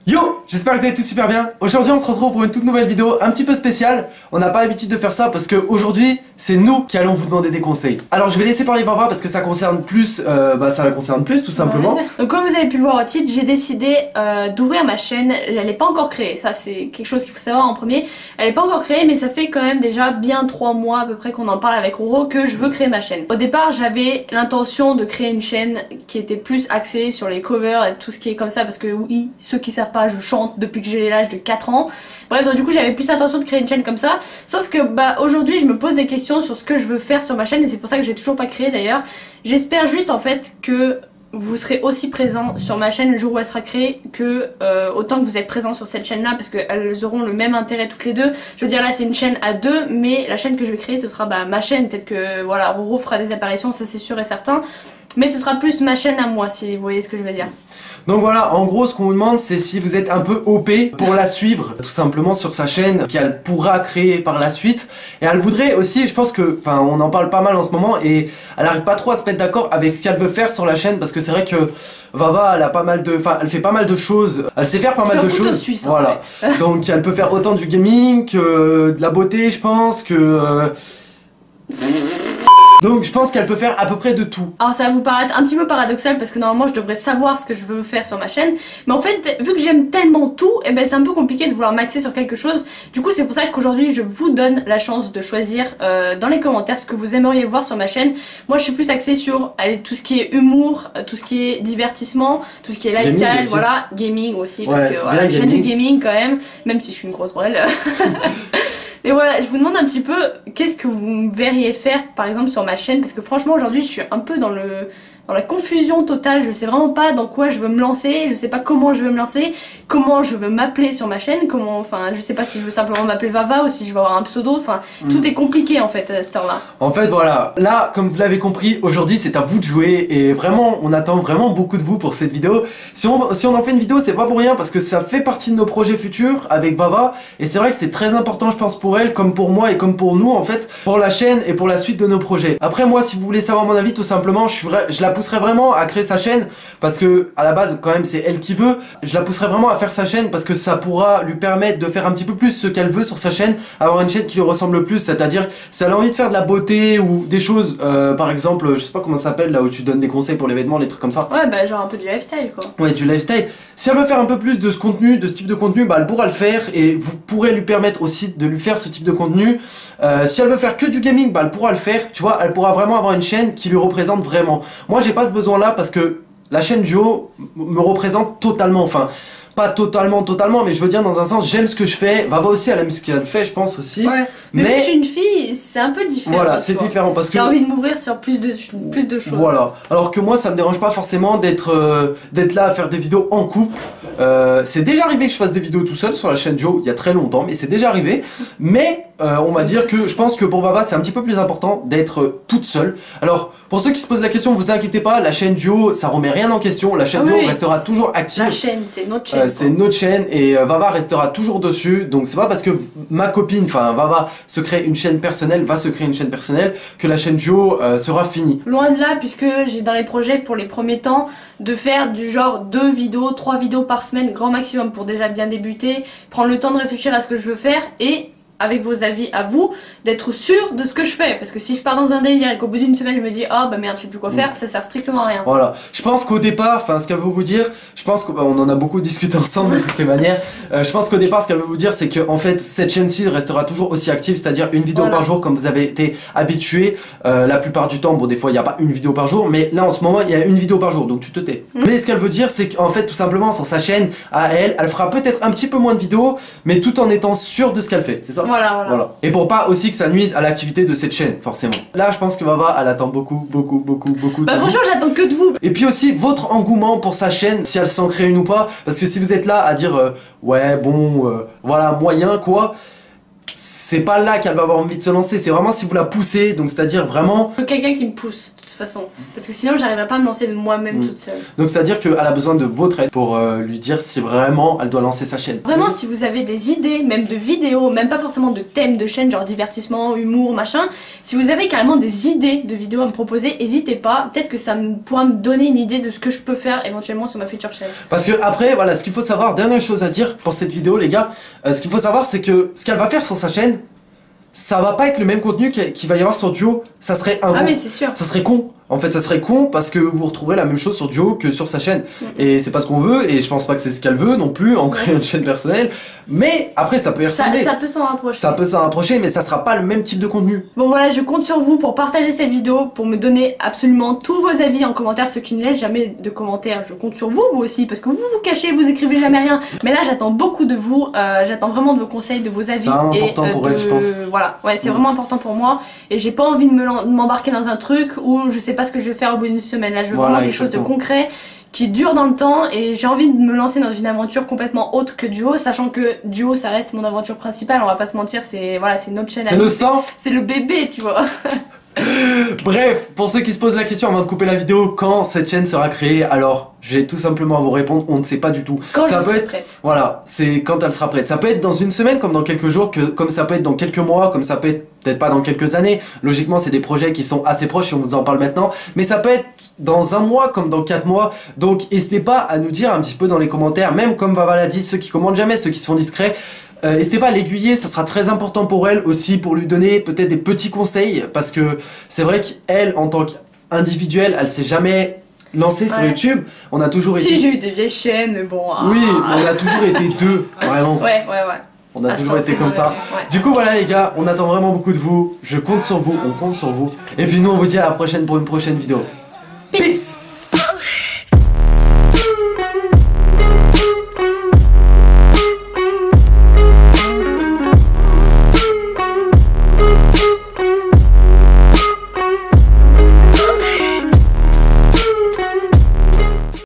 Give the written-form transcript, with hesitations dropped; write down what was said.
Yo, j'espère que vous allez tous super bien. Aujourd'hui on se retrouve pour une toute nouvelle vidéo un petit peu spéciale. On n'a pas l'habitude de faire ça parce que aujourd'hui c'est nous qui allons vous demander des conseils. Alors je vais laisser parler Vava parce que ça concerne plus, ça la concerne plus tout simplement. Ouais. Donc comme vous avez pu le voir au titre, j'ai décidé d'ouvrir ma chaîne. Elle n'est pas encore créée, ça c'est quelque chose qu'il faut savoir en premier. Elle n'est pas encore créée mais ça fait quand même déjà bien 3 mois à peu près qu'on en parle avec Roro que je veux créer ma chaîne. Au départ j'avais l'intention de créer une chaîne qui était plus axée sur les covers et tout ce qui est comme ça parce que oui, ceux qui savent pas, je chante depuis que j'ai l'âge de 4 ans. Bref, donc du coup j'avais plus l'intention de créer une chaîne comme ça. Sauf que aujourd'hui je me pose des questions sur ce que je veux faire sur ma chaîne et c'est pour ça que j'ai toujours pas créé d'ailleurs. J'espère juste en fait que vous serez aussi présents sur ma chaîne le jour où elle sera créée que autant que vous êtes présents sur cette chaîne là parce qu'elles auront le même intérêt toutes les deux. Je veux dire là c'est une chaîne à deux mais la chaîne que je vais créer ce sera ma chaîne. Peut-être que voilà Roro fera des apparitions, ça c'est sûr et certain. Mais ce sera plus ma chaîne à moi si vous voyez ce que je veux dire. Donc voilà, en gros ce qu'on vous demande c'est si vous êtes un peu OP pour la suivre tout simplement sur sa chaîne qu'elle pourra créer par la suite. Et elle voudrait aussi, je pense que, enfin on en parle pas mal en ce moment et elle arrive pas trop à se mettre d'accord avec ce qu'elle veut faire sur la chaîne parce que c'est vrai que Vava elle a pas mal de, enfin elle fait pas mal de choses, elle sait faire pas mal de choses. Suisse, voilà. En fait. Donc elle peut faire autant du gaming que de la beauté je pense que... Donc je pense qu'elle peut faire à peu près de tout. Alors ça va vous paraître un petit peu paradoxal parce que normalement je devrais savoir ce que je veux faire sur ma chaîne. Mais en fait vu que j'aime tellement tout, et ben c'est un peu compliqué de vouloir m'axer sur quelque chose. Du coup c'est pour ça qu'aujourd'hui je vous donne la chance de choisir dans les commentaires ce que vous aimeriez voir sur ma chaîne. Moi je suis plus axée sur tout ce qui est humour, tout ce qui est divertissement, tout ce qui est lifestyle, voilà, gaming aussi parce que voilà, chaîne du gaming quand même si je suis une grosse brêle. Et voilà, je vous demande un petit peu qu'est-ce que vous me verriez faire par exemple sur ma chaîne parce que franchement aujourd'hui je suis un peu dans la confusion totale, je sais vraiment pas dans quoi je veux me lancer, je sais pas comment je veux me lancer, comment je veux m'appeler sur ma chaîne, comment, enfin je sais pas si je veux simplement m'appeler Vava ou si je veux avoir un pseudo, enfin tout est compliqué en fait à cette heure là. En fait voilà, là comme vous l'avez compris, aujourd'hui c'est à vous de jouer et vraiment on attend vraiment beaucoup de vous pour cette vidéo. Si on en fait une vidéo c'est pas pour rien parce que ça fait partie de nos projets futurs avec Vava et c'est vrai que c'est très important je pense pour elle comme pour moi et comme pour nous en fait, pour la chaîne et pour la suite de nos projets. Après moi si vous voulez savoir mon avis tout simplement, je la pousserai vraiment à créer sa chaîne parce que à la base quand même c'est elle qui veut. Je la pousserai vraiment à faire sa chaîne parce que ça pourra lui permettre de faire un petit peu plus ce qu'elle veut sur sa chaîne, avoir une chaîne qui lui ressemble le plus, c'est-à-dire si elle a envie de faire de la beauté ou des choses par exemple, je sais pas comment ça s'appelle là où tu donnes des conseils pour les vêtements, les trucs comme ça. Ouais bah genre un peu du lifestyle quoi. Ouais du lifestyle. Si elle veut faire un peu plus de ce contenu, de ce type de contenu, bah elle pourra le faire et vous pourrez lui permettre aussi de lui faire ce type de contenu. Si elle veut faire que du gaming, bah elle pourra le faire, tu vois, elle pourra vraiment avoir une chaîne qui lui représente vraiment. Moi j'ai pas ce besoin là parce que la chaîne duo me représente totalement, enfin pas totalement mais je veux dire dans un sens j'aime ce que je fais. Vava aussi elle aime ce qu'elle fait je pense aussi. Ouais. Mais je suis une fille, c'est un peu différent. Voilà, c'est différent parce que j'ai envie de m'ouvrir sur plus de choses. Voilà. Alors que moi ça me dérange pas forcément d'être là à faire des vidéos en couple. C'est déjà arrivé que je fasse des vidéos tout seul sur la chaîne duo il y a très longtemps, mais c'est déjà arrivé. Mais on va dire que je pense que pour Vava c'est un petit peu plus important d'être toute seule. Alors pour ceux qui se posent la question, vous inquiétez pas, la chaîne duo ça remet rien en question. La chaîne duo restera toujours active. La chaîne, c'est notre chaîne. C'est notre chaîne et Vava restera toujours dessus. Donc c'est pas parce que ma copine, enfin Vava se crée une chaîne personnelle, va se créer une chaîne personnelle, que la chaîne duo sera finie. Loin de là, puisque j'ai dans les projets pour les premiers temps de faire du genre 2 vidéos, 3 vidéos par semaine, grand maximum pour déjà bien débuter, prendre le temps de réfléchir à ce que je veux faire et avec vos avis à vous, d'être sûr de ce que je fais. Parce que si je pars dans un délire et qu'au bout d'une semaine je me dis oh bah merde je sais plus quoi faire, ça sert strictement à rien. Voilà, je pense qu'au départ, enfin ce qu'elle veut vous dire, je pense qu'on en a beaucoup discuté ensemble de toutes les manières, je pense qu'au départ ce qu'elle veut vous dire c'est que en fait cette chaîne-ci restera toujours aussi active, c'est-à-dire une vidéo par jour comme vous avez été habitué la plupart du temps. Bon des fois il n'y a pas une vidéo par jour, mais là en ce moment il y a une vidéo par jour, donc tu te tais. Mais ce qu'elle veut dire c'est qu'en fait tout simplement sur sa chaîne à elle, elle fera peut-être un petit peu moins de vidéos, mais tout en étant sûre de ce qu'elle fait, c'est ça? Voilà. Et pour pas aussi que ça nuise à l'activité de cette chaîne, forcément. Là, je pense que Vava, elle attend beaucoup. Bah franchement, j'attends que de vous. Et puis aussi, votre engouement pour sa chaîne, si elle s'en crée une ou pas. Parce que si vous êtes là à dire, ouais, bon, voilà, moyen, quoi. C'est pas là qu'elle va avoir envie de se lancer, c'est vraiment si vous la poussez, donc c'est-à-dire vraiment... Quelqu'un qui me pousse, de toute façon. Parce que sinon, j'arriverais pas à me lancer de moi-même toute seule. Donc c'est-à-dire qu'elle a besoin de votre aide pour lui dire si vraiment elle doit lancer sa chaîne. Vraiment, si vous avez des idées, même de vidéos, même pas forcément de thèmes de chaîne, genre divertissement, humour, machin, si vous avez carrément des idées de vidéos à me proposer, n'hésitez pas. Peut-être que ça pourra me donner une idée de ce que je peux faire éventuellement sur ma future chaîne. Parce que après, voilà, ce qu'il faut savoir, dernière chose à dire pour cette vidéo, les gars, ce qu'il faut savoir, c'est que ce qu'elle va faire sur sa chaîne, ça va pas être le même contenu qu'il va y avoir sur Duo. Ça serait un Ah mais c'est sûr. Ça serait con. En fait, ça serait con parce que vous retrouverez la même chose sur Duo que sur sa chaîne. Et c'est pas ce qu'on veut, et je pense pas que c'est ce qu'elle veut non plus, en créant une chaîne personnelle. Mais après, ça peut y ressembler. Ça peut s'en rapprocher. Ça peut s'en rapprocher, mais ça sera pas le même type de contenu. Bon voilà, je compte sur vous pour partager cette vidéo, pour me donner absolument tous vos avis en commentaire, ceux qui ne laissent jamais de commentaires. Je compte sur vous, vous aussi, parce que vous vous cachez, vous écrivez jamais rien. Mais là, j'attends beaucoup de vous, j'attends vraiment de vos conseils, de vos avis. C'est important pour elle, je pense. Voilà, ouais, c'est vraiment important pour moi. Et j'ai pas envie de m'embarquer dans un truc où je sais pas ce que je vais faire au bout d'une semaine. Là, je veux vraiment quelque chose de concret, qui dure dans le temps, et j'ai envie de me lancer dans une aventure complètement autre que Duo, sachant que Duo ça reste mon aventure principale, on va pas se mentir, c'est voilà, c'est notre chaîne. C'est le sang. C'est le bébé, tu vois. Bref, pour ceux qui se posent la question avant de couper la vidéo, quand cette chaîne sera créée, alors je vais tout simplement vous répondre, on ne sait pas du tout. Quand ça je peut serai être prête. Voilà, c'est quand elle sera prête. Ça peut être dans une semaine, comme dans quelques jours, comme ça peut être dans quelques mois, comme ça peut être peut-être pas dans quelques années. Logiquement, c'est des projets qui sont assez proches si on vous en parle maintenant, mais ça peut être dans un mois comme dans 4 mois. Donc n'hésitez pas à nous dire un petit peu dans les commentaires, même comme Vava l'a dit, ceux qui commentent jamais, ceux qui se font discrets. N'hésitez pas à l'aiguiller, ça sera très important pour elle aussi, pour lui donner peut-être des petits conseils, parce que c'est vrai qu'elle, en tant qu'individuelle, elle s'est jamais lancée sur YouTube. On a toujours été... Si, j'ai eu des vieilles chaînes, mais bon... Oui, on a toujours été deux, vraiment. Ouais. On a toujours été comme ça. Ouais. Du coup, voilà les gars, on attend vraiment beaucoup de vous. Je compte sur vous, on compte sur vous. Et puis nous, on vous dit à la prochaine pour une prochaine vidéo. Peace.